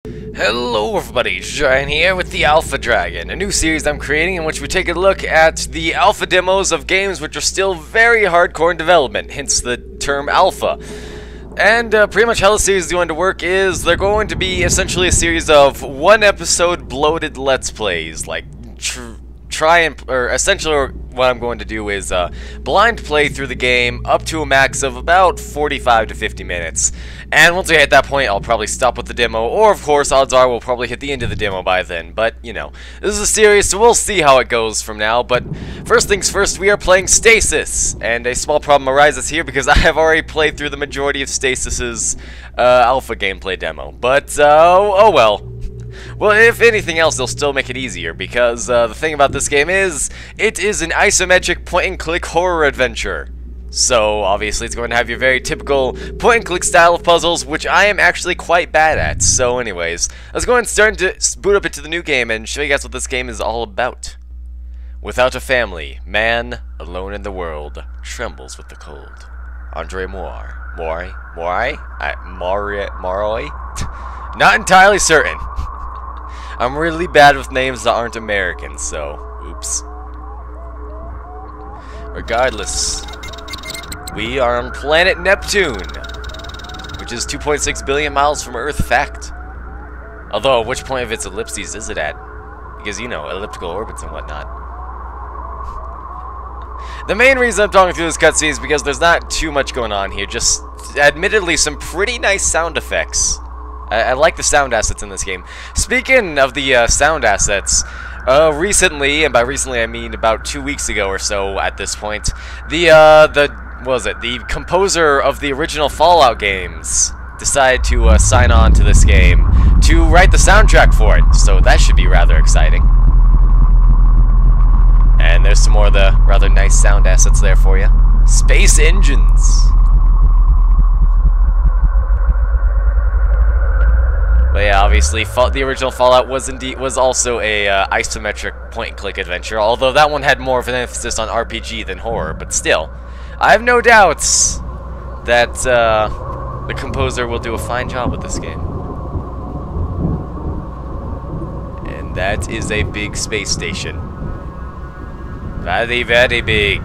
Hello everybody, Giant here with the Alpha Dragon, a new series I'm creating in which we take a look at the alpha demos of games which are still very hardcore in development, hence the term alpha. And pretty much how the series is going to work is they're going to be essentially a series of one episode bloated let's plays, like essentially what I'm going to do is blind play through the game up to a max of about 45 to 50 minutes. And once I hit that point, I'll probably stop with the demo, or of course, odds are we'll probably hit the end of the demo by then. But, you know, this is a series, so we'll see how it goes from now. But first things first, we are playing Stasis, and a small problem arises here because I have already played through the majority of Stasis's alpha gameplay demo. But, oh well. Well, if anything else, they'll still make it easier, because the thing about this game is, it is an isometric point-and-click horror adventure. So, obviously, it's going to have your very typical point-and-click style of puzzles, which I am actually quite bad at. So, anyways, let's go ahead and start to boot up into the new game and show you guys what this game is all about. Without a family, man, alone in the world, trembles with the cold. Andre Moroi? Not entirely certain. I'm really bad with names that aren't American, so, oops. Regardless, we are on planet Neptune, which is 2.6 billion miles from Earth, fact. Although, which point of its ellipses is it at? Because, you know, elliptical orbits and whatnot. The main reason I'm talking through this cutscene is because there's not too much going on here, just, admittedly, some pretty nice sound effects. I like the sound assets in this game. Speaking of the sound assets, recently, and by recently I mean about 2 weeks ago or so at this point, the composer of the original Fallout games decided to sign on to this game to write the soundtrack for it, so that should be rather exciting. And there's some more of the rather nice sound assets there for you. Space engines. But yeah, obviously, the original Fallout was also a isometric point-and-click adventure, although that one had more of an emphasis on RPG than horror, but still. I have no doubts that the composer will do a fine job with this game. And that is a big space station. Very, very big.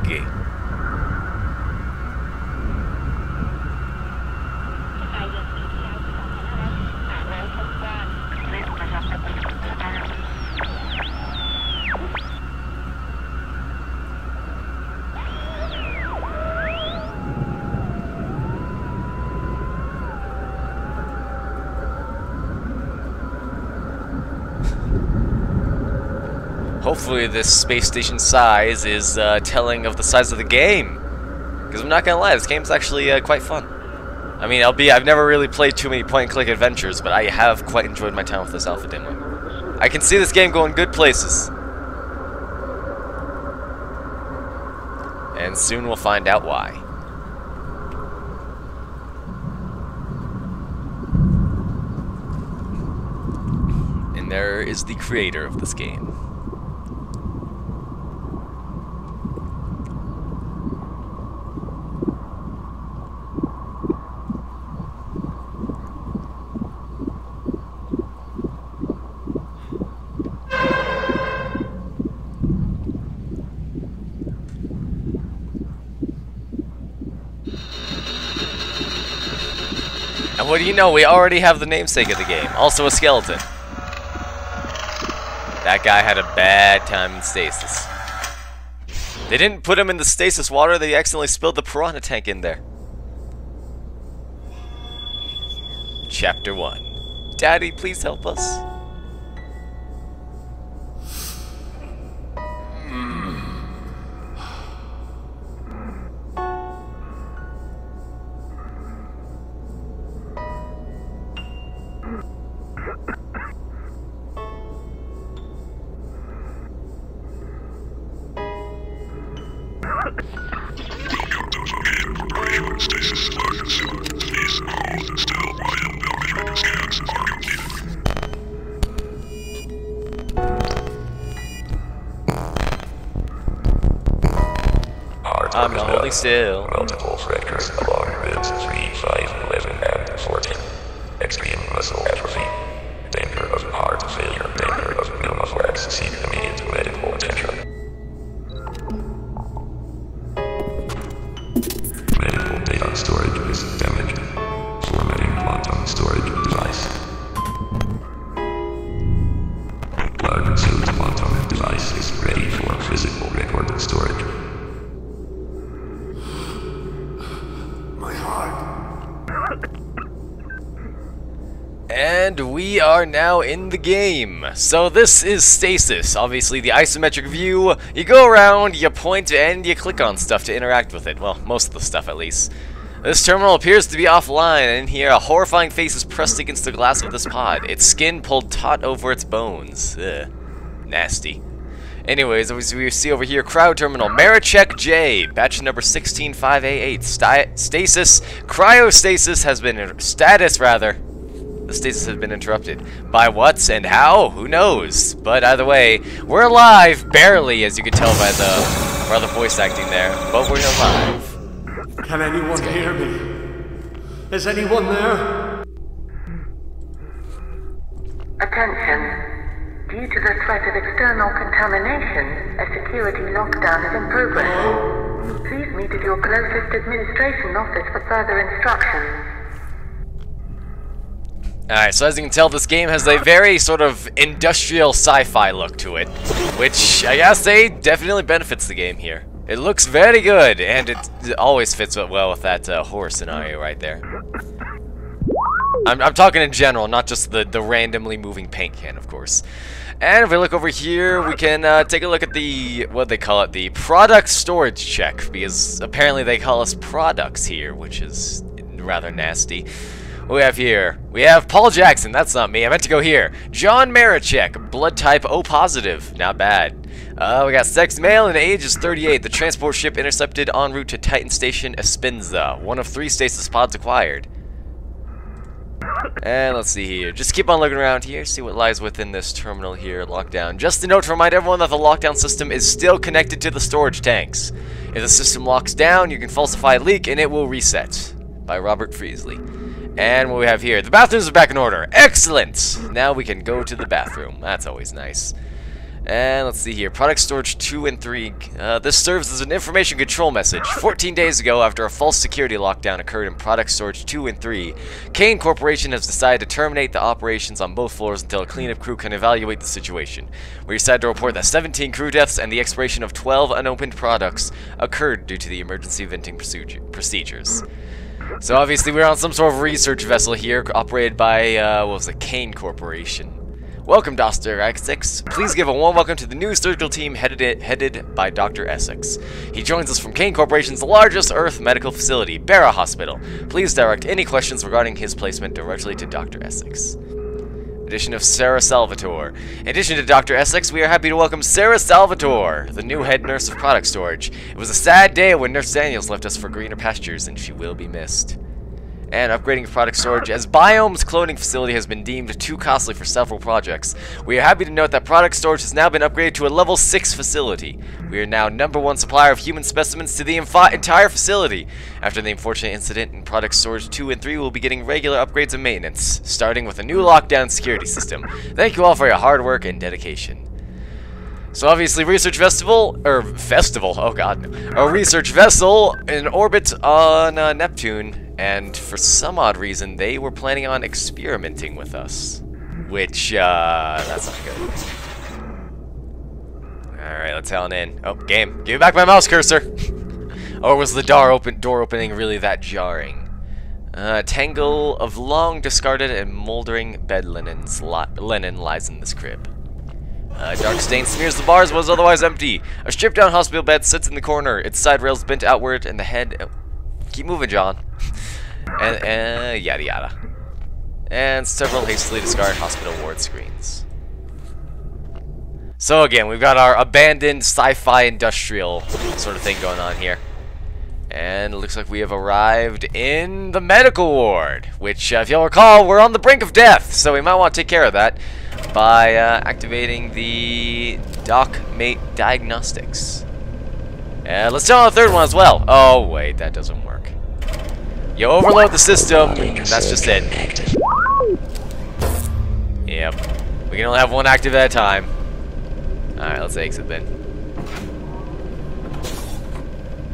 Hopefully this space station size is telling of the size of the game. Because I'm not gonna lie, this game's actually quite fun. I mean, I've never really played too many point-and-click adventures, but I have quite enjoyed my time with this alpha demo. I can see this game going good places. And soon we'll find out why. And there is the creator of this game. And what do you know, we already have the namesake of the game, also a skeleton. That guy had a bad time in Stasis. They didn't put him in the Stasis water, they accidentally spilled the piranha tank in there. Chapter 1. Daddy, please help us. Stasis is large and sealed. These cold and still vital biometric scans are completed. I'm not holding still. Multiple fractures along ribs 3, 5, 11, and 14. Extreme muscle atrophy. we are now in the game. So this is Stasis, obviously the isometric view. You go around, you point, and you click on stuff to interact with it. Well, most of the stuff at least. This terminal appears to be offline, and in here a horrifying face is pressed against the glass of this pod, its skin pulled taut over its bones. Ugh. Nasty. Anyways, as we see over here, crowd terminal, Marichek J, batch number 165A8, stasis, cryostasis has been, status rather. The stasis has been interrupted. By what and how? Who knows? But either way, we're alive, barely, as you can tell by the voice acting there, but we're alive. Can anyone hear me? Is anyone there? Attention. Due to the threat of external contamination, a security lockdown is in progress. Please meet at your closest administration office for further instructions. Alright, so as you can tell, this game has a very sort of industrial sci-fi look to it, which I gotta say definitely benefits the game here. It looks very good, and it always fits well with that horror scenario right there. I'm talking in general, not just the randomly moving paint can, of course. And if we look over here, we can take a look at the, what they call it, the product storage check, because apparently they call us products here, which is rather nasty. What we have here? We have Paul Jackson, that's not me, I meant to go here. John Marichek, blood type O positive, not bad. We got sex male and age is 38. The transport ship intercepted en route to Titan Station Espinza, one of 3 stasis pods acquired. And let's see here. Just keep on looking around here, see what lies within this terminal here, lockdown. Just a note to remind everyone that the lockdown system is still connected to the storage tanks. If the system locks down, you can falsify a leak and it will reset. By Robert Freesley. And what we have here, the bathrooms are back in order. Excellent! Now we can go to the bathroom. That's always nice. And let's see here, product storage 2 and 3. This serves as an information control message. 14 days ago, after a false security lockdown occurred in product storage 2 and 3, Kane Corporation has decided to terminate the operations on both floors until a cleanup crew can evaluate the situation. We decided to report that 17 crew deaths and the expiration of 12 unopened products occurred due to the emergency venting procedures. So obviously we're on some sort of research vessel here, operated by, what was it, Kane Corporation. Welcome, Dr. Essex. Please give a warm welcome to the new surgical team headed by Dr. Essex. He joins us from Kane Corporation's largest Earth medical facility, Barra Hospital. Please direct any questions regarding his placement directly to Dr. Essex. Addition of Sarah Salvatore. In addition to Dr. Essex, we are happy to welcome Sarah Salvatore, the new head nurse of product storage. It was a sad day when Nurse Daniels left us for greener pastures, and she will be missed. And upgrading product storage, as Biome's cloning facility has been deemed too costly for several projects. We are happy to note that product storage has now been upgraded to a level 6 facility. We are now #1 supplier of human specimens to the entire facility. After the unfortunate incident in product storage 2 and 3, we'll be getting regular upgrades and maintenance, starting with a new lockdown security system. Thank you all for your hard work and dedication. So obviously, research festival, oh god, no. A research vessel in orbit on Neptune. And for some odd reason, they were planning on experimenting with us. Which, that's not good. Alright, let's head on in. Oh, game. Give me back my mouse cursor! Or was the door opening really that jarring? Tangle of long discarded and moldering bed linen lies in this crib. Dark stain smears the bars, was otherwise empty. A stripped down hospital bed sits in the corner, its side rails bent outward, and the head... Oh, keep moving, John. And yada yada. And several hastily discarded hospital ward screens. So again, we've got our abandoned sci-fi industrial sort of thing going on here. And it looks like we have arrived in the medical ward, which, if you'll recall, we're on the brink of death, so we might want to take care of that by activating the DocMate diagnostics. Let's turn on the 3rd one as well. Oh wait, that doesn't work. You overload the system, that's just it. Yep. We can only have one active at a time. Alright, let's exit then.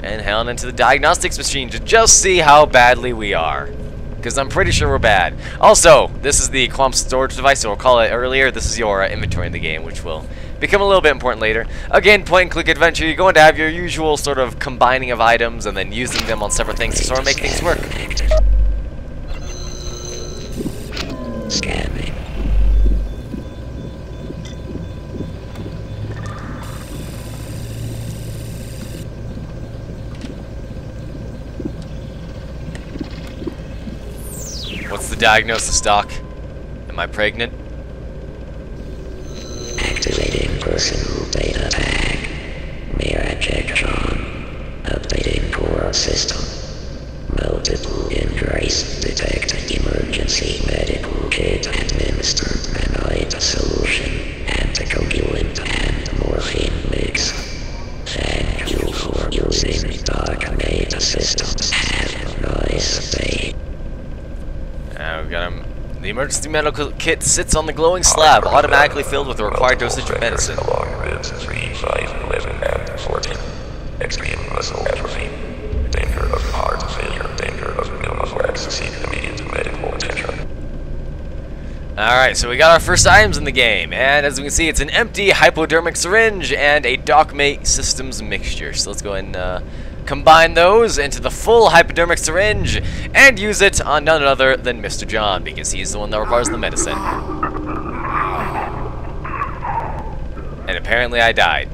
And head on into the diagnostics machine to just see how badly we are. Because I'm pretty sure we're bad. Also, this is the clump storage device, so we'll call it earlier. This is your inventory in the game, which will become a little bit important later. Again, point and click adventure, you're going to have your usual sort of combining of items and then using them on separate things to sort of make things work. Scanning. diagnosis, Doc? Am I pregnant? Activating personal data tag. Mirror check John. Updating core system. Multiple injuries. Detect emergency medical kit administered. Annoyed solution. Anticoagulant and morphine mix. Thank you for using Dark Data Systems. Have a nice day. We got him. The emergency medical kit sits on the glowing slab, automatically filled with the required dosage of medicine. Along ribs 3, 5, 11, and 14. Extreme muscle atrophy. Danger of heart failure. Danger of pneumothorax. Seek immediate medical attention. Alright, so we got our first items in the game, and as we can see, it's an empty hypodermic syringe and a DocMate Systems mixture. So let's go ahead and combine those into the full hypodermic syringe and use it on none other than Mr. John, because he's the one that requires the medicine. And apparently I died.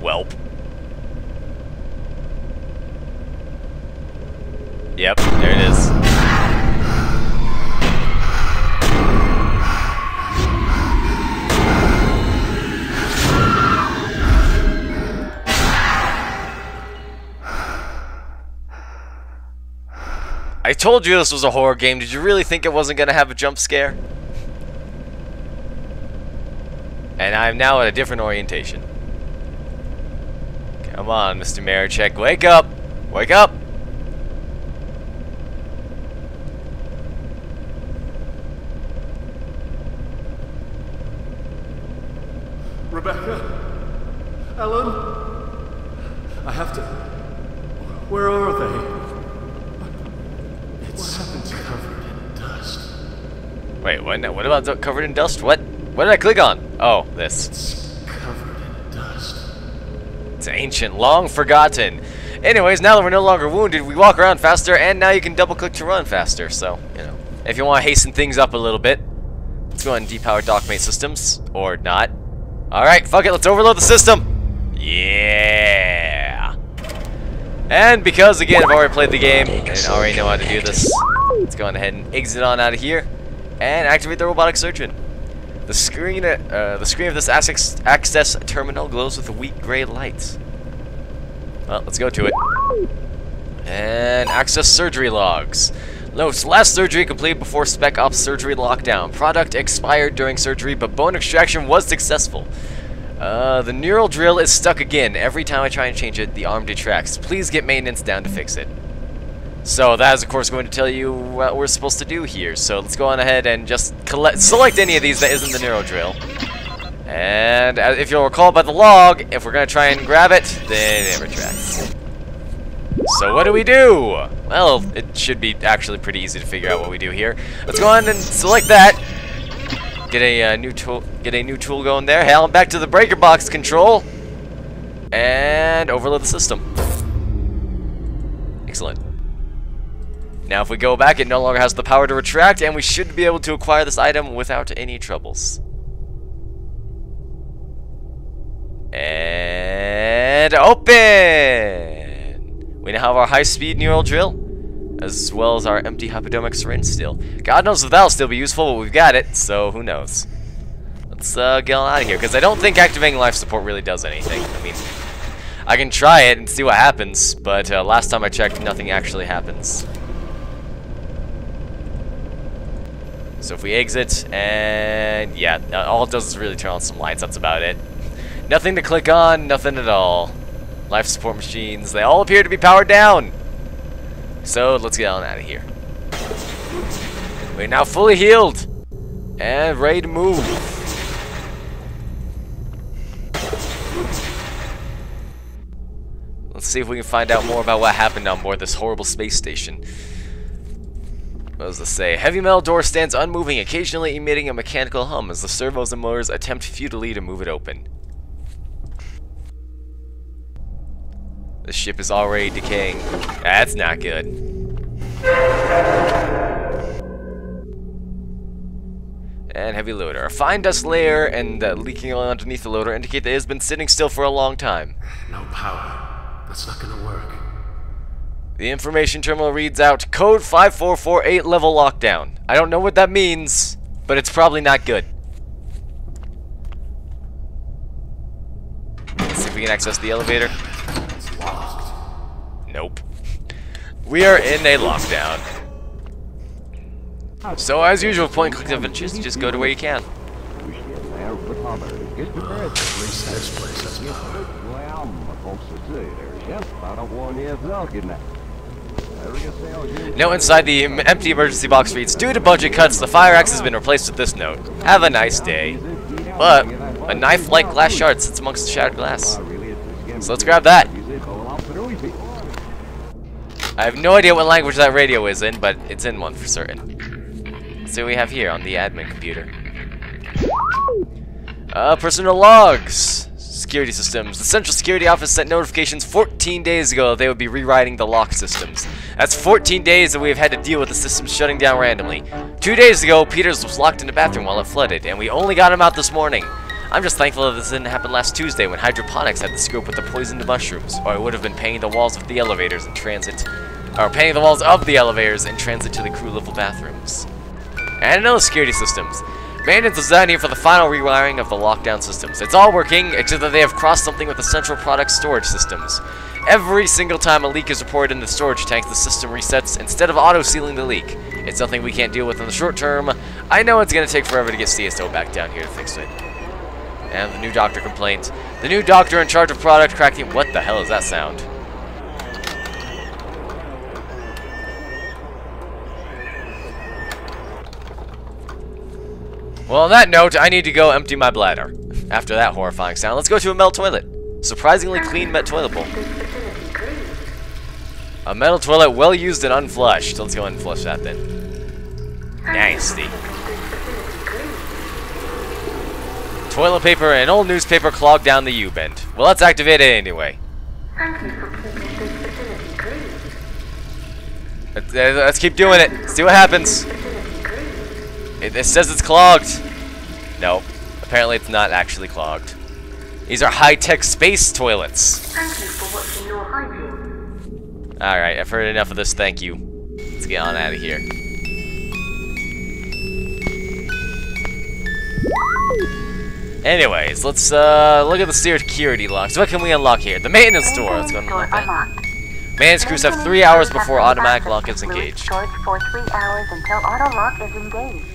Welp. Yep, there it is. I told you this was a horror game. Did you really think it wasn't going to have a jump scare? And I'm now at a different orientation. Come on, Mr. Marichek, wake up! Wake up! Rebecca? Ellen? I have to... Where are they? What happened to covered in dust? Wait, what about covered in dust? What did I click on? Oh, this. It's covered in dust. It's ancient, long forgotten. Anyways, now that we're no longer wounded, we walk around faster, and now you can double click to run faster. So, you know, if you want to hasten things up a little bit, let's go ahead and depower DocMate Systems. Or not. Alright, fuck it, let's overload the system. Yeah. And because, again, I've already played the game and already know how to do this, let's go on ahead and exit on out of here and activate the robotic surgeon. The screen of this access terminal glows with a weak gray light. Well, let's go to it. And access surgery logs. Notes, last surgery completed before Spec Ops surgery lockdown. Product expired during surgery, but bone extraction was successful. The neural drill is stuck again. Every time I try and change it, the arm detracts. Please get maintenance down to fix it. So that is, of course, going to tell you what we're supposed to do here. So let's go on ahead and just select any of these that isn't the neural drill. And if you'll recall by the log, if we're going to try and grab it, then it retracts. So what do we do? Well, it should be actually pretty easy to figure out what we do here. Let's go on and select that. Get a new tool going there. Hell, I'm back to the breaker box control. And overload the system. Excellent. Now if we go back, it no longer has the power to retract, and we should be able to acquire this item without any troubles. And open! We now have our high-speed neural drill, as well as our empty hypodermic syringe still. God knows if that'll still be useful, but we've got it, so who knows. Let's get on out of here, because I don't think activating life support really does anything. I mean, I can try it and see what happens, but last time I checked, nothing actually happens. So if we exit, and yeah, all it does is really turn on some lights, that's about it. Nothing to click on, nothing at all. Life support machines, they all appear to be powered down. So let's get on out of here. We're now fully healed and ready to move. Let's see if we can find out more about what happened on board this horrible space station. What does this say? Heavy metal door stands unmoving, occasionally emitting a mechanical hum as the servos and motors attempt futilely to move it open. The ship is already decaying. That's not good. And heavy loader. A fine dust layer and leaking on underneath the loader indicate that it has been sitting still for a long time. No power. That's not gonna work. The information terminal reads out code 5448 level lockdown. I don't know what that means, but it's probably not good. Let's see if we can access the elevator. It's locked. Nope. We are in a lockdown. So as usual, point and click adventures, just go to where you can. This place has power. Note inside the empty emergency box reads, due to budget cuts, the fire axe has been replaced with this note. Have a nice day. But a knife-like glass shard sits amongst the shattered glass. So let's grab that. I have no idea what language that radio is in, but it's in one for certain. Let's see what we have here on the admin computer. Personal logs. Security systems. The Central Security Office sent notifications 14 days ago that they would be rewriting the lock systems. That's 14 days that we have had to deal with the systems shutting down randomly. 2 days ago, Peters was locked in the bathroom while it flooded, and we only got him out this morning. I'm just thankful that this didn't happen last Tuesday when hydroponics had the scoop with the poisoned mushrooms, or I would have been painting the walls of the elevators in transit, or painting the walls of the elevators in transit to the crew level bathrooms. And another security systems. Maintenance is down here for the final rewiring of the lockdown systems. It's all working, except that they have crossed something with the central product storage systems. Every single time a leak is reported in the storage tank, the system resets instead of auto-sealing the leak. It's something we can't deal with in the short term. I know it's going to take forever to get CSO back down here to fix it. And the new doctor complaint. The new doctor in charge of product cracking... What the hell is that sound? Well, on that note, I need to go empty my bladder. After that horrifying sound, let's go to a metal toilet. Surprisingly clean metal toilet bowl. A metal toilet well used and unflushed. Let's go ahead and flush that then. Nasty. Toilet paper and old newspaper clogged down the U-bend. Well, let's activate it anyway. Thank you for keeping this facility clean. Let's keep doing it. See what happens. It says it's clogged. No, apparently it's not actually clogged. These are high-tech space toilets. Thank you for watching your hygiene. Alright, I've heard enough of this, thank you. Let's get on out of here. Anyways, let's look at the security locks. What can we unlock here? The maintenance door. Let's go and unlock that. Maintenance crews have 3 hours before automatic lock is engaged. Storage for 3 hours until auto lock is engaged.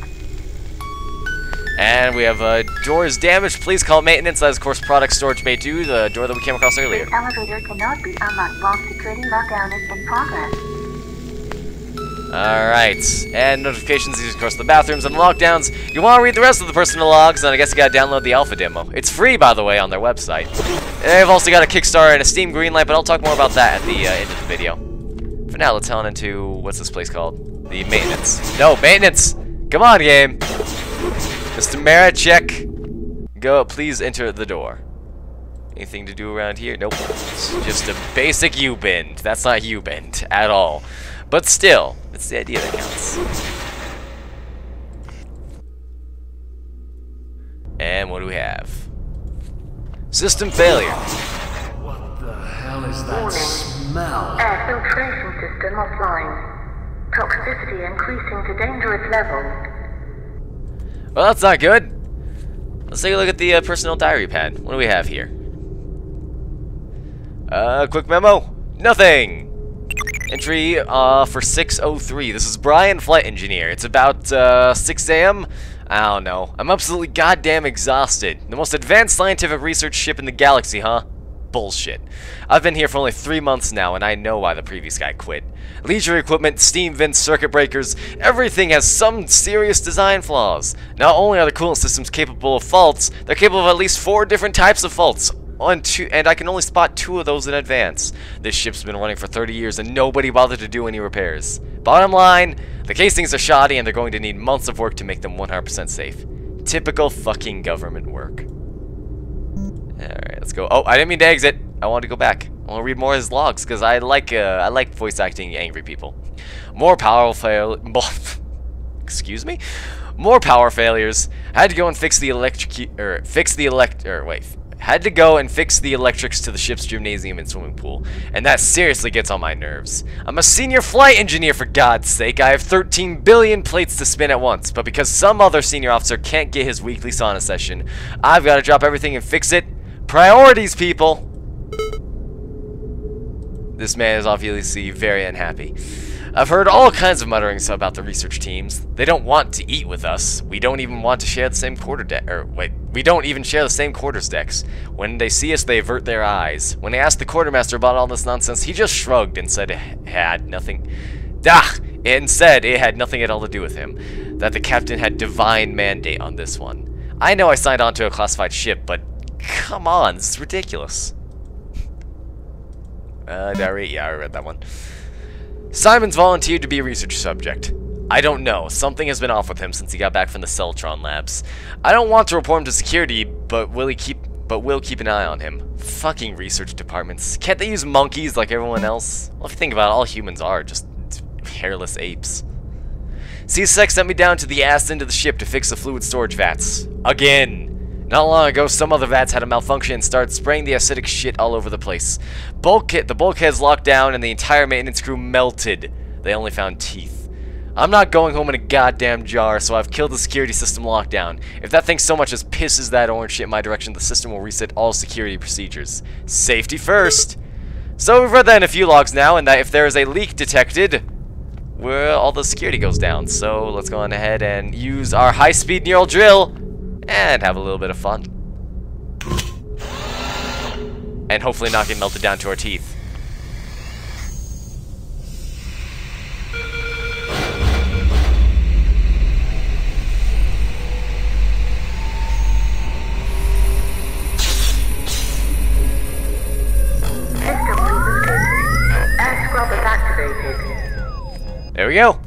And we have doors damaged. Please call maintenance. That is, of course, product storage may do, the door that we came across earlier. This elevator cannot be unlocked while security lockdown is in progress. Alright, and notifications, these are, of course, the bathrooms and the lockdowns. You want to read the rest of the personal logs, then I guess you gotta download the alpha demo. It's free, by the way, on their website. They've also got a Kickstarter and a Steam Greenlight, but I'll talk more about that at the end of the video. For now, let's head on into, what's this place called? The maintenance. No, maintenance! Come on, game! Mr. Marachek, go, please enter the door. Anything to do around here? Nope. It's just a basic U-bend. That's not U-bend at all. But still, it's the idea that counts. And what do we have? System failure. What the hell is that smell? Air filtration system offline. Toxicity increasing to dangerous levels. Well, that's not good. Let's take a look at the personnel diary pad. What do we have here? Quick memo. Nothing. Entry for 6:03. This is Brian, flight engineer. It's about 6 a.m. I don't know. I'm absolutely goddamn exhausted. The most advanced scientific research ship in the galaxy, huh? Bullshit. I've been here for only 3 months now, and I know why the previous guy quit. Leisure equipment, steam vents, circuit breakers, everything has some serious design flaws. Not only are the coolant systems capable of faults, they're capable of at least 4 different types of faults. And I can only spot 2 of those in advance. This ship's been running for 30 years and nobody bothered to do any repairs. Bottom line, the casings are shoddy and they're going to need months of work to make them 100% safe. Typical fucking government work. Alright, let's go. Oh, I didn't mean to exit. I want to go back. I want to read more of his logs because I like voice acting angry people. More power Excuse me? More power failures. I had to go and fix the had to go and fix the electrics to the ship's gymnasium and swimming pool, and that seriously gets on my nerves. I'm a senior flight engineer, for God's sake. I have 13 billion plates to spin at once, but because some other senior officer can't get his weekly sauna session, I've got to drop everything and fix it. Priorities, people! This man is obviously very unhappy. I've heard all kinds of mutterings about the research teams. They don't want to eat with us. We don't even want to share the same we don't even share the same quarters decks. When they see us, they avert their eyes. When I asked the quartermaster about all this nonsense, he just shrugged and said it had nothing at all to do with him. That the captain had divine mandate on this one. I know I signed on to a classified ship, but come on, this is ridiculous. Diary? Yeah, I read that one. Simon's volunteered to be a research subject. I don't know. Something has been off with him since he got back from the Celtron labs. I don't want to report him to security, but we'll keep an eye on him. Fucking research departments. Can't they use monkeys like everyone else? Well, if you think about it, all humans are just hairless apes. C-Sec sent me down to the ass end of the ship to fix the fluid storage vats. Again. Not long ago, some other vats had a malfunction and started spraying the acidic shit all over the place. The bulkheads locked down and the entire maintenance crew melted. They only found teeth. I'm not going home in a goddamn jar, so I've killed the security system lockdown. If that thing so much as pisses that orange shit in my direction, the system will reset all security procedures. Safety first. So we've read that in a few logs now, and that if there is a leak detected, well, all the security goes down. So let's go on ahead and use our high-speed neural drill and have a little bit of fun. And hopefully not get melted down to our teeth. System rebooted. Air scrub is activated. There we go.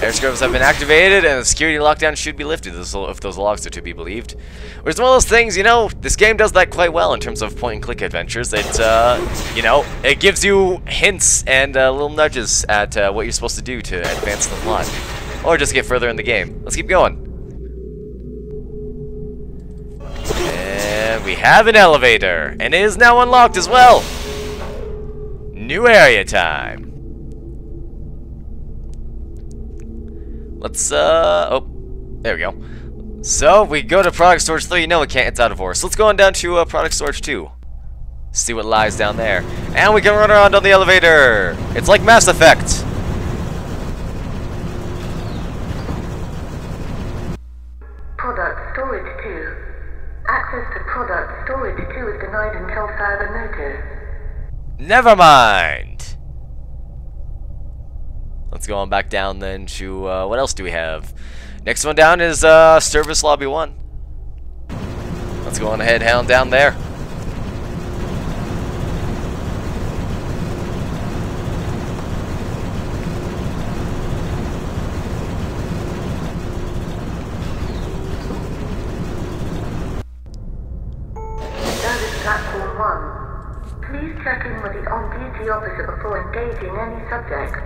Air scrubs have been activated, and the security lockdown should be lifted if those logs are to be believed. Which is one of those things, you know, this game does that quite well in terms of point-and-click adventures. It, you know, it gives you hints and little nudges at what you're supposed to do to advance the plot. Or just get further in the game. Let's keep going. And we have an elevator, and it is now unlocked as well. New area time. Let's, oh, there we go. So, we go to Product Storage 3, no, we can't, it's out of order. So let's go on down to Product Storage 2. See what lies down there. And we can run around on the elevator! It's like Mass Effect! Product Storage 2. Access to Product Storage 2 is denied until further notice. Never mind! Let's go on back down then to, what else do we have? Next one down is, Service Lobby 1. Let's go on ahead and head on down there. Service Platform 1. Please check in with the on-duty officer before engaging any subjects.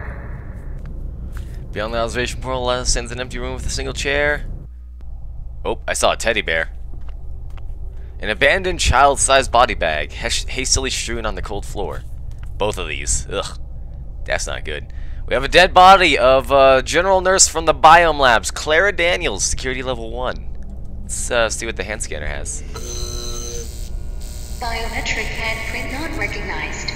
Beyond the observation portal sends an empty room with a single chair. Oh, I saw a teddy bear. An abandoned child-sized body bag, hastily strewn on the cold floor. Both of these. Ugh. That's not good. We have a dead body of General Nurse from the Biome Labs, Clara Daniels, Security Level 1. Let's see what the hand scanner has. Biometric handprint not recognized.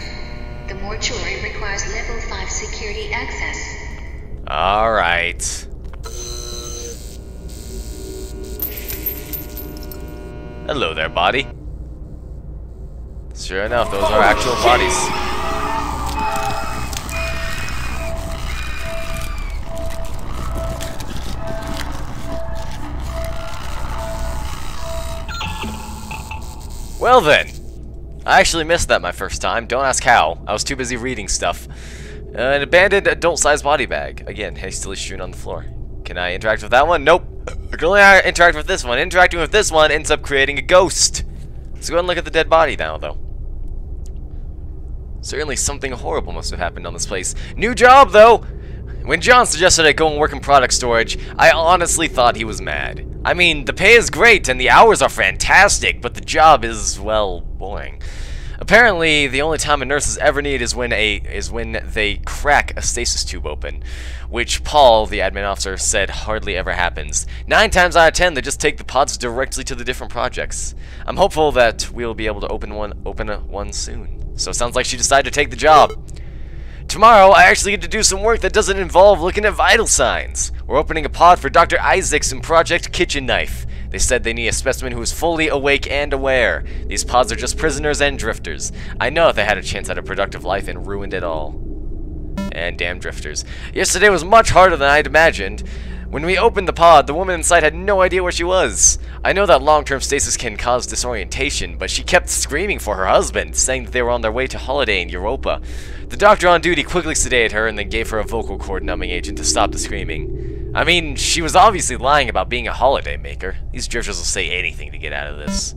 The mortuary requires Level 5 security access. Alright. Hello there, body. Sure enough, those are actual bodies. Well then. I actually missed that my first time. Don't ask how. I was too busy reading stuff. An abandoned adult-sized body bag. Again, hastily strewn on the floor. Can I interact with that one? Nope. I can only interact with this one. Interacting with this one ends up creating a ghost. Let's go ahead and look at the dead body now, though. Certainly something horrible must have happened on this place. New job, though! When John suggested I go and work in product storage, I honestly thought he was mad. I mean, the pay is great and the hours are fantastic, but the job is, well, boring. Apparently, the only time a nurses ever need is when they crack a stasis tube open, which Paul, the admin officer, said hardly ever happens. 9 times out of 10, they just take the pods directly to the different projects. I'm hopeful that we'll be able to open one soon. So it sounds like she decided to take the job. Tomorrow, I actually get to do some work that doesn't involve looking at vital signs. We're opening a pod for Dr. Isaacs in Project Kitchen Knife. They said they need a specimen who is fully awake and aware. These pods are just prisoners and drifters. I know if they had a chance at a productive life and ruined it all. And damn drifters. Yesterday was much harder than I'd imagined. When we opened the pod, the woman inside had no idea where she was. I know that long-term stasis can cause disorientation, but she kept screaming for her husband, saying that they were on their way to holiday in Europa. The doctor on duty quickly sedated her and then gave her a vocal cord numbing agent to stop the screaming. I mean, she was obviously lying about being a holiday maker. These drifters will say anything to get out of this.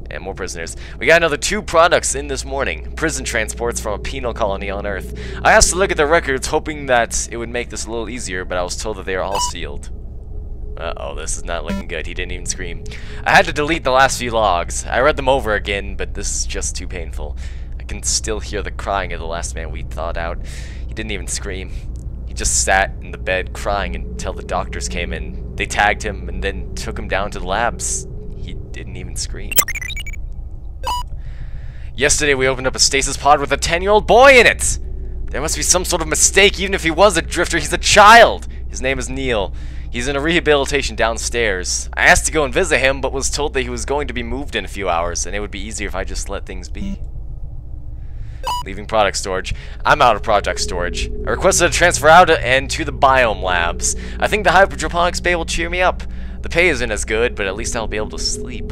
And more prisoners. We got another 2 products in this morning. Prison transports from a penal colony on Earth. I asked to look at the records, hoping that it would make this a little easier, but I was told that they are all sealed. Uh-oh, this is not looking good. He didn't even scream. I had to delete the last few logs. I read them over again, but this is just too painful. I can still hear the crying of the last man we thawed out. He didn't even scream. He just sat in the bed crying until the doctors came in. They tagged him and then took him down to the labs. He didn't even scream. Yesterday we opened up a stasis pod with a 10-year-old boy in it! There must be some sort of mistake. Even if he was a drifter, he's a child! His name is Neil. He's in a rehabilitation downstairs. I asked to go and visit him, but was told that he was going to be moved in a few hours, and it would be easier if I just let things be. Leaving product storage. I'm out of product storage. I requested a transfer out and to the biome labs. I think the hydroponics bay will cheer me up. The pay isn't as good, but at least I'll be able to sleep.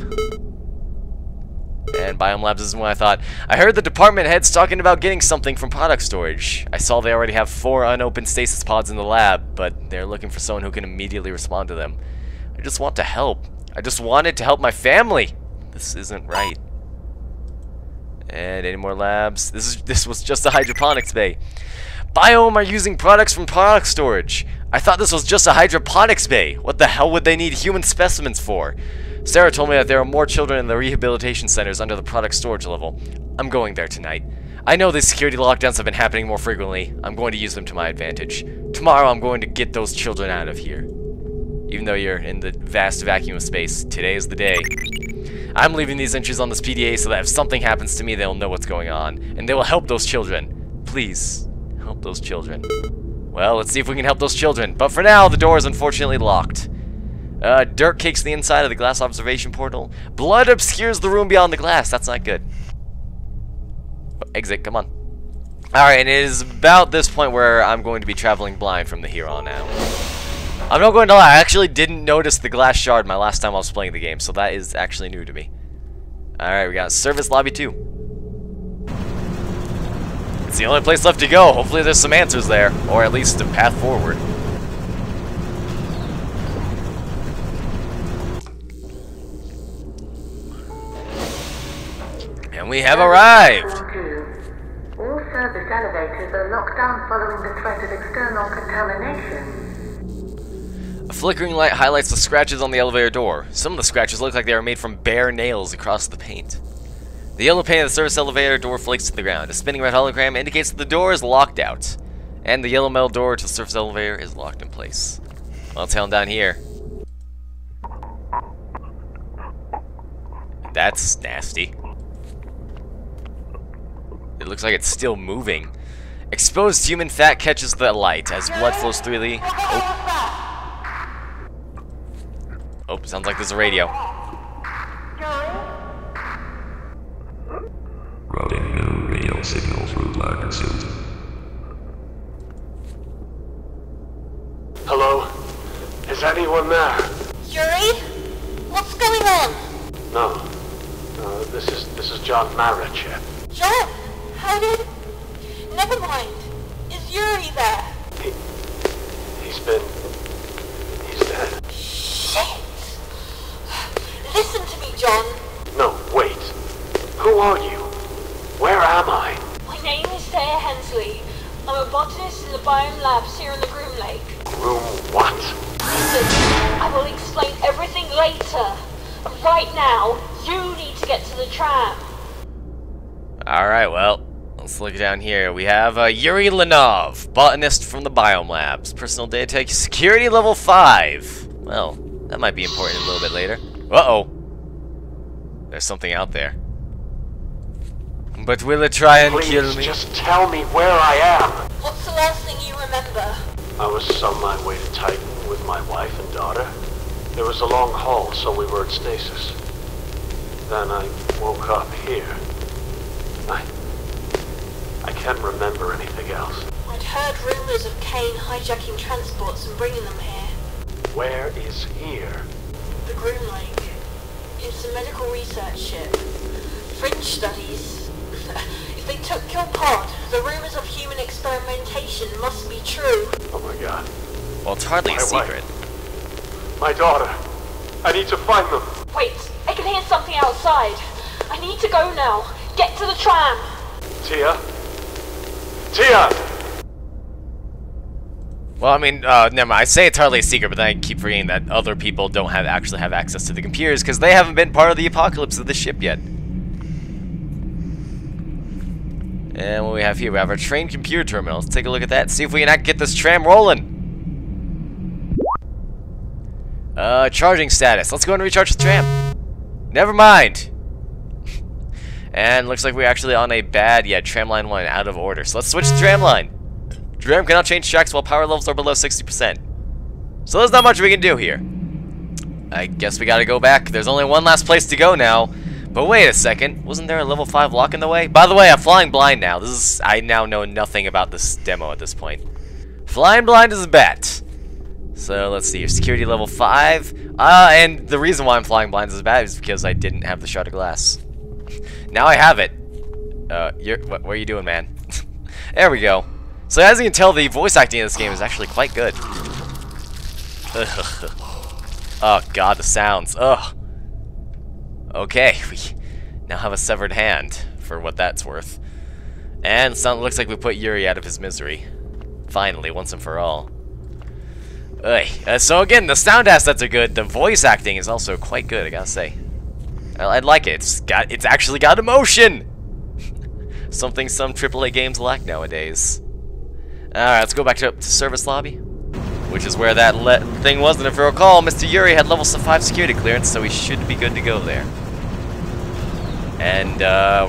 And biome labs isn't what I thought. I heard the department heads talking about getting something from product storage. I saw they already have 4 unopened stasis pods in the lab, but they're looking for someone who can immediately respond to them. I just want to help. I just wanted to help my family. This isn't right. And any more labs? This was just a hydroponics bay. Biome are using products from product storage. I thought this was just a hydroponics bay. What the hell would they need human specimens for? Sarah told me that there are more children in the rehabilitation centers under the product storage level. I'm going there tonight. I know these security lockdowns have been happening more frequently. I'm going to use them to my advantage. Tomorrow I'm going to get those children out of here. Even though you're in the vast vacuum of space, today is the day. I'm leaving these entries on this PDA so that if something happens to me, they'll know what's going on. And they will help those children. Please, help those children. Well, let's see if we can help those children. But for now, the door is unfortunately locked. Dirt cakes the inside of the glass observation portal. Blood obscures the room beyond the glass. That's not good. Oh, exit, come on. Alright, and it is about this point where I'm going to be traveling blind from the here on out. I'm not going to lie, I actually didn't notice the glass shard my last time I was playing the game, so that is actually new to me. Alright, we got Service Lobby 2. It's the only place left to go. Hopefully there's some answers there, or at least a path forward. And we have arrived! All service elevators are locked down following the threat of external contamination. A flickering light highlights the scratches on the elevator door. Some of the scratches look like they are made from bare nails across the paint. The yellow paint of the service elevator door flakes to the ground. A spinning red hologram indicates that the door is locked out. And the yellow metal door to the service elevator is locked in place. Well, let's head on down here. That's nasty. It looks like it's still moving. Exposed human fat catches the light as blood flows through the... Oh, sounds like there's a radio. Routing new radio signal through black suit. Hello? Is anyone there? Yuri? What's going on? No. No, this is John Marriage here. John? How did... Never mind. Is Yuri there? He's dead. Shit! Listen to me, John. No, wait. Who are you? Where am I? My name is Sarah Hensley. I'm a botanist in the biome labs here in the Groom Lake. Groom what? Listen, I will explain everything later. Right now, you need to get to the tram. Alright, well, let's look down here. We have Yuri Lenov, botanist from the Biome Labs. Personal data tag, security level 5. Well, that might be important a little bit later. Uh-oh. There's something out there. But will it try and kill me? Just tell me where I am. What's the last thing you remember? I was on my way to Titan with my wife and daughter. There was a long haul, so we were at Stasis. Then I woke up here. I can't remember anything else. I'd heard rumors of Kane hijacking transports and bringing them here. Where is here? The Groom Lake. It's a medical research ship. Fringe studies. If they took your pod, the rumors of human experimentation must be true. Oh my god. Well, it's hardly a secret. My daughter. I need to find them. Wait, I can hear something outside. I need to go now. Get to the tram. Tia? Tia! Well, I mean, never mind. I say it's hardly a secret, but then I keep forgetting that other people don't actually have access to the computers because they haven't been part of the apocalypse of the ship yet. And what we have here, we have our train computer terminal. Let's take a look at that, see if we can get this tram rolling. Charging status. Let's go and recharge the tram. Never mind. And looks like we're actually on a bad, tram line 1, out of order. So let's switch to tram line. Tram cannot change tracks while power levels are below 60%. So there's not much we can do here. I guess we gotta go back. There's only one last place to go now. But wait a second, wasn't there a level 5 lock in the way? By the way, I'm flying blind now. I now know nothing about this demo at this point. Flying blind is a bet. So let's see here, security level 5. And the reason why I'm flying blind is bad is because I didn't have the shard of glass. Now I have it. What are you doing, man? There we go. So as you can tell, the voice acting in this game is actually quite good. Ugh. Oh god, the sounds. Ugh. Okay, we now have a severed hand, for what that's worth. And it looks like we put Yuri out of his misery. Finally, once and for all. So again, the sound assets are good. The voice acting is also quite good, I gotta say. I like it. It's actually got emotion! Something some AAA games lack nowadays. Alright, let's go back to service lobby, which is where that thing was. And if you recall, Mr. Yuri had level 5 security clearance, so we should be good to go there. And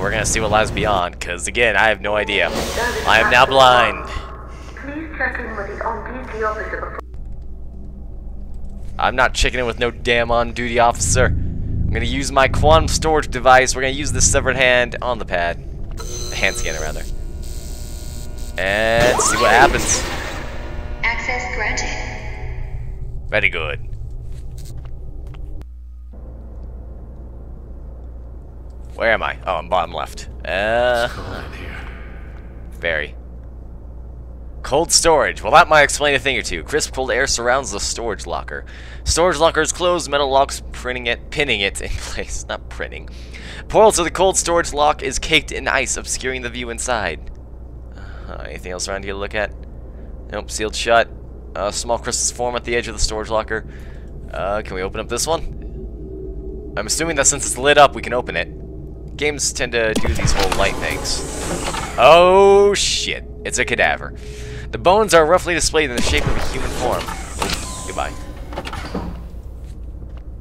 we're gonna see what lies beyond, because again, I have no idea. I am now blind. Please check in with the on-duty officer before... I'm not checking in with no damn on-duty officer. I'm gonna use my quantum storage device. We're gonna use this severed hand on the pad. The hand scanner, rather. And see what happens. Access granted. Very good. Where am I? Oh, I'm bottom left. Very. Cold storage. Well, that might explain a thing or two. Crisp cold air surrounds the storage locker. Storage locker is closed, metal locks pinning it in place. Not printing. Portal to the cold storage lock is caked in ice, obscuring the view inside. Anything else around here to look at? Nope, sealed shut. Small crystals form at the edge of the storage locker. Can we open up this one? I'm assuming that since it's lit up, we can open it. Games tend to do these whole light things. Oh, shit. It's a cadaver. The bones are roughly displayed in the shape of a human form. Oh, goodbye.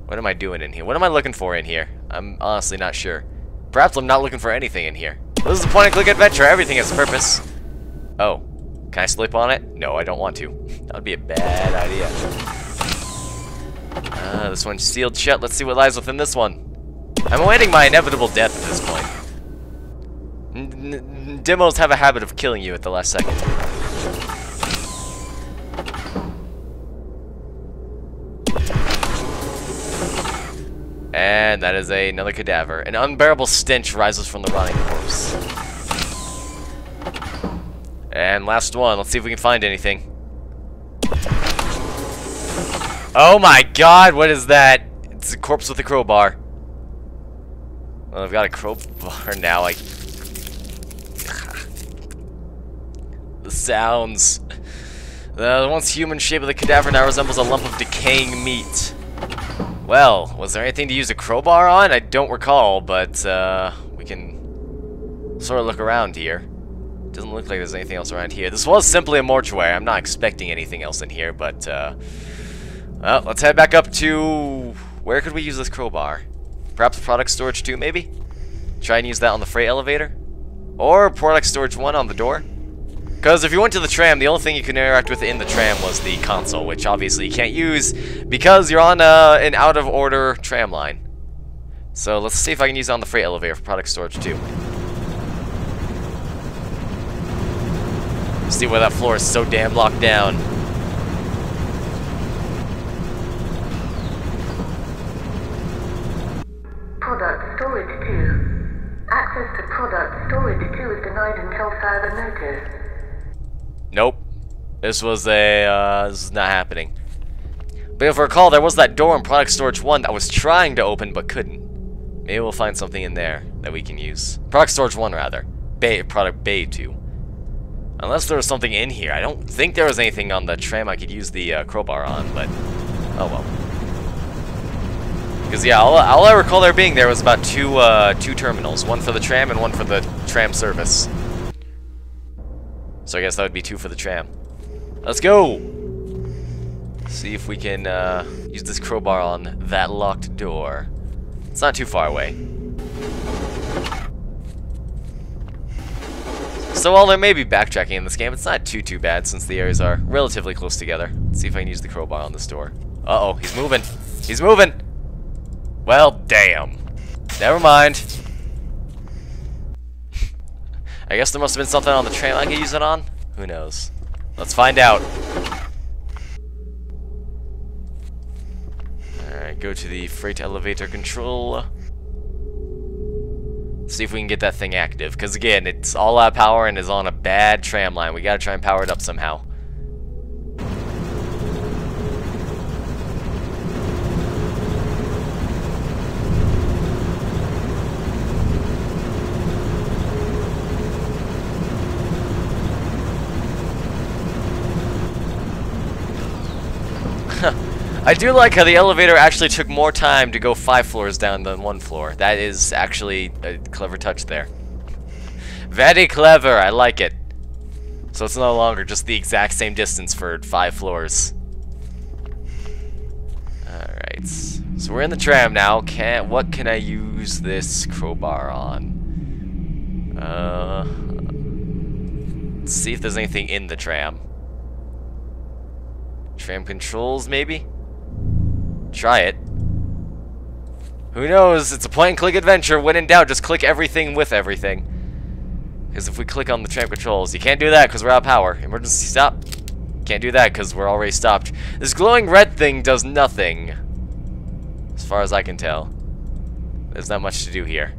What am I doing in here? What am I looking for in here? I'm honestly not sure. Perhaps I'm not looking for anything in here. This is a point-and-click adventure. Everything has a purpose. Oh. Can I sleep on it? No, I don't want to. That would be a bad idea. This one's sealed shut. Let's see what lies within this one. I'm awaiting my inevitable death at this point. Demos have a habit of killing you at the last second. And that is another cadaver. An unbearable stench rises from the rotting corpse. And last one. Let's see if we can find anything. Oh my god, what is that? It's a corpse with a crowbar. Well, I've got a crowbar now. The sounds. The once human shape of the cadaver now resembles a lump of decaying meat. Well, was there anything to use a crowbar on? I don't recall, but we can sort of look around here. Doesn't look like there's anything else around here. This was simply a mortuary. I'm not expecting anything else in here, but well, let's head back up to... Where could we use this crowbar? Perhaps product storage 2, maybe? Try and use that on the freight elevator? Or product storage 1 on the door? Because if you went to the tram, the only thing you could interact with in the tram was the console, which obviously you can't use because you're on an out-of-order tram line. So let's see if I can use it on the freight elevator for product storage 2. See where that floor is so damn locked down. Product storage 2. Access to product storage 2 is denied until further notice. Nope. This was this is not happening. But if I recall, there was that door in product storage 1 that was trying to open but couldn't. Maybe we'll find something in there that we can use. Product storage 1 rather. Product bay 2. Unless there was something in here. I don't think there was anything on the tram I could use the crowbar on, but oh well. Because yeah, all I recall there being there was about two terminals, one for the tram and one for the tram service. So I guess that would be 2 for the tram. Let's go! See if we can use this crowbar on that locked door. It's not too far away. So while there may be backtracking in this game, it's not too bad since the areas are relatively close together. Let's see if I can use the crowbar on this door. Uh-oh, he's moving! He's moving! Well, damn. Never mind. I guess there must have been something on the tram I could use it on? Who knows? Let's find out. Alright, go to the freight elevator control. See if we can get that thing active. Because again, it's all out of power and is on a bad tram line. We gotta try and power it up somehow. I do like how the elevator actually took more time to go 5 floors down than 1 floor. That is actually a clever touch there. Very clever, I like it. So it's no longer just the exact same distance for 5 floors. Alright, so we're in the tram now. What can I use this crowbar on? Let's see if there's anything in the tram. Tram controls, maybe? Try it. Who knows? It's a point-and-click adventure. When in doubt, just click everything with everything. Because if we click on the tram controls, you can't do that because we're out of power. Emergency stop. Can't do that because we're already stopped. This glowing red thing does nothing. As far as I can tell. There's not much to do here.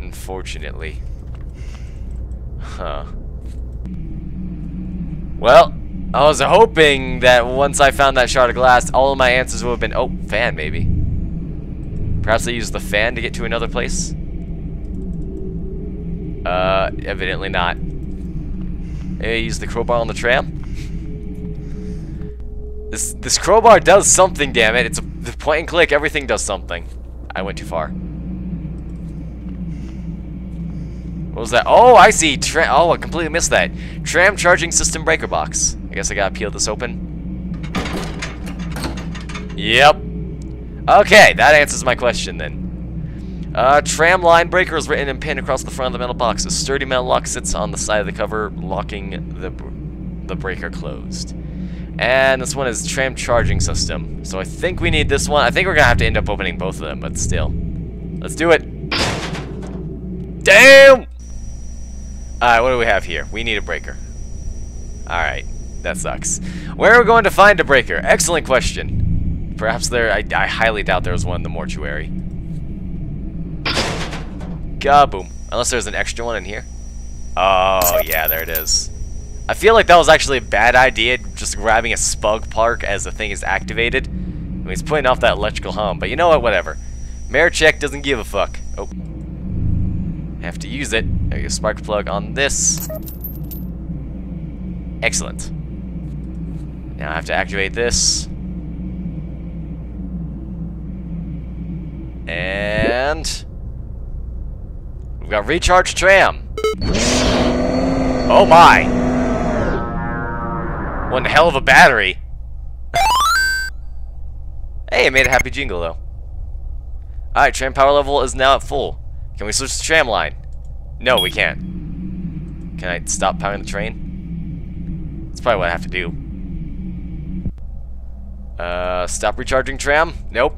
Unfortunately. Huh. Well, I was hoping that once I found that shard of glass, all of my answers would have been, oh, fan maybe. Perhaps I used the fan to get to another place? Evidently not. Maybe I used the crowbar on the tram? This crowbar does something, damn it. It's a point and click, everything does something. I went too far. What was that? Oh, I see. Oh, I completely missed that. Tram charging system breaker box. I guess I gotta peel this open. Yep. Okay, that answers my question then. Tram line breaker is written and pinned across the front of the metal box. A sturdy metal lock sits on the side of the cover, locking the breaker closed. And this one is tram charging system. So I think we need this one. I think we're gonna have to end up opening both of them, but still. Let's do it. Damn! Alright, what do we have here? We need a breaker. Alright, that sucks. Where are we going to find a breaker? Excellent question. Perhaps there, I highly doubt there was one in the mortuary. Kaboom. Unless there's an extra one in here. Oh, yeah, there it is. I feel like that was actually a bad idea, just grabbing a spug park as the thing is activated. I mean, he's putting off that electrical hum, but you know what, whatever. Marechek doesn't give a fuck. Oh. Have to use it. There you go, spark plug on this. Excellent. Now I have to activate this. And we've got recharge tram. Oh my! One hell of a battery. Hey, it made a happy jingle though. Alright, tram power level is now at full. Can we switch the tram line? No, we can't. Can I stop powering the train? That's probably what I have to do. Stop recharging tram? Nope.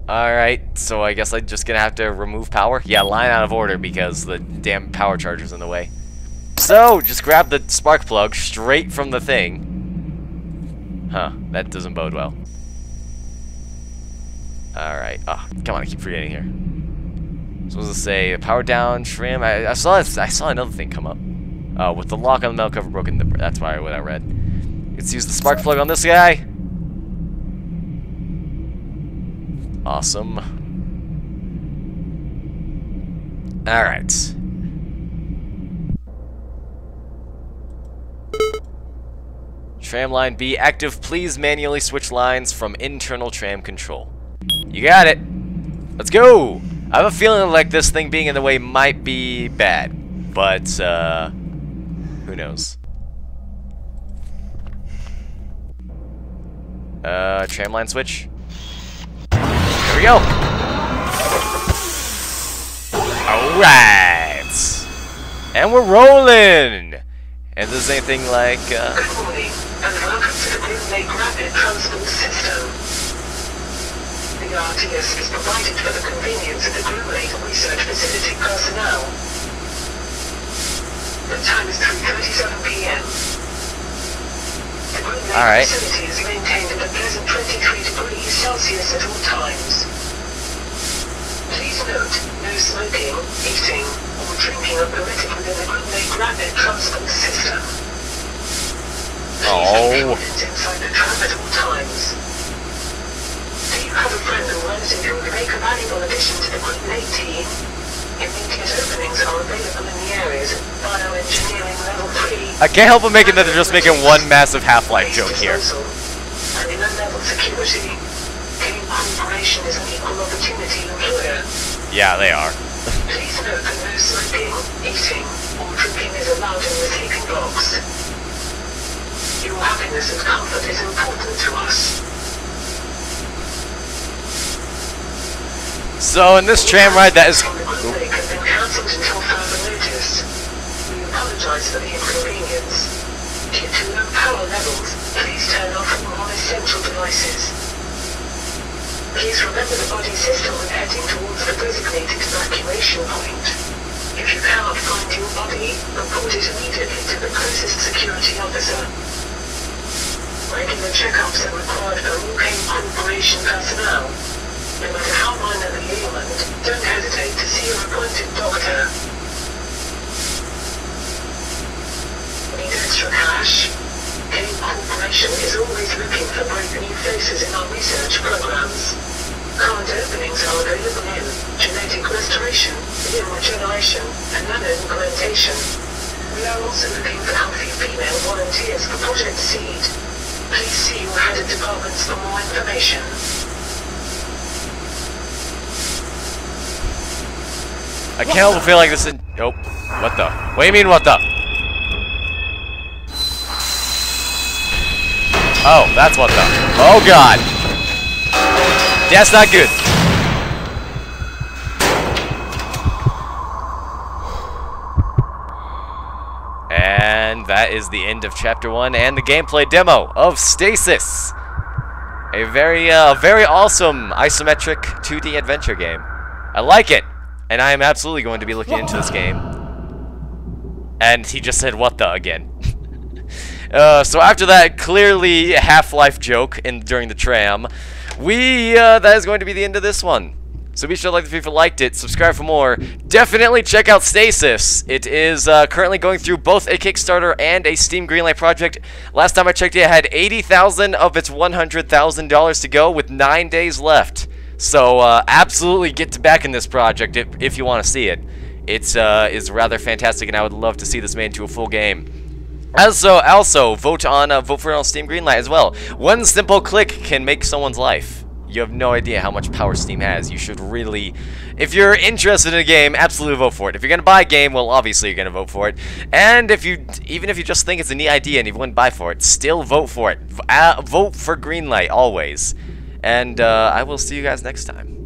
Alright, so I guess I'm just gonna have to remove power? Yeah, line out of order because the damn power charger's in the way. So, just grab the spark plug straight from the thing. Huh, that doesn't bode well. Alright, come on, I keep forgetting here. So what does it say? Power down, trim. I saw another thing come up. Oh, with the lock on the metal cover broken, that's probably what I read. Let's use the spark plug on this guy. Awesome. Alright. Tram line B active. Please manually switch lines from internal tram control. You got it. Let's go. I have a feeling like this thing being in the way might be bad, but who knows? Tram line switch. Here we go. Alright. And we're rolling. And this is anything like Good morning, and welcome to the Green Lake Rapid Transport System. The RTS is provided for the convenience of the Green Lake Research Facility personnel. The time is 3:37 p.m. The Green Lake facility is maintained at a pleasant 23 degrees Celsius at all times. Please note, no smoking, eating, or drinking are permitted within the Green Lake Rapid Transport System. Please have confidence inside the tram at all times. Do you have a friend or relative who would make a valuable addition to the Green Lake team? Immediate openings are available in the areas of bioengineering level 3. I can't help but making that they're just making one massive Half-Life joke here. And in level security, Game Corporation is an equal opportunity employer. Yeah, they are. Please note that no smoking, eating, or drinking is allowed in the sleeping box. Your happiness and comfort is important to us. So in this tram ride that is... The Green Lake has been cancelled until further notice. We apologize for the inconvenience. Due to low power levels, please turn off all non-essential devices. Please remember the body system when heading towards the designated evacuation point. If you cannot find your body, report it immediately to the closest security officer. Regular checkups are required for all Game Corporation personnel. No matter how minor the ailment, don't hesitate to see your appointed doctor. Need extra cash? Game Corporation is always looking for bright new faces in our research programs. Current openings are available in genetic restoration, immune regeneration, and nano-implantation. We are also looking for healthy female volunteers for Project Seed. Please see your head of departments for more information. I can't help but feel like this is... Nope. What the? What do you mean, what the? Oh, that's what the... Oh, God. That's not good. And that is the end of Chapter 1 and the gameplay demo of Stasis. A very awesome isometric 2D adventure game. I like it. And I am absolutely going to be looking into this game. And he just said, what the, again. So after that clearly Half-Life joke during the tram, that is going to be the end of this one. So be sure to like the video if you liked it, subscribe for more. Definitely check out Stasis. It is currently going through both a Kickstarter and a Steam Greenlight project. Last time I checked it had $80,000 of its $100,000 to go with 9 days left. So absolutely get back in this project if you want to see it. It's is rather fantastic, and I would love to see this made into a full game. Also vote for it on Steam Greenlight as well. One simple click can make someone's life. You have no idea how much power Steam has. You should really, if you're interested in a game, absolutely vote for it. If you're gonna buy a game, well, obviously you're gonna vote for it. And even if you just think it's a neat idea and you wouldn't buy for it, still vote for it. Vote for Greenlight always. And I will see you guys next time.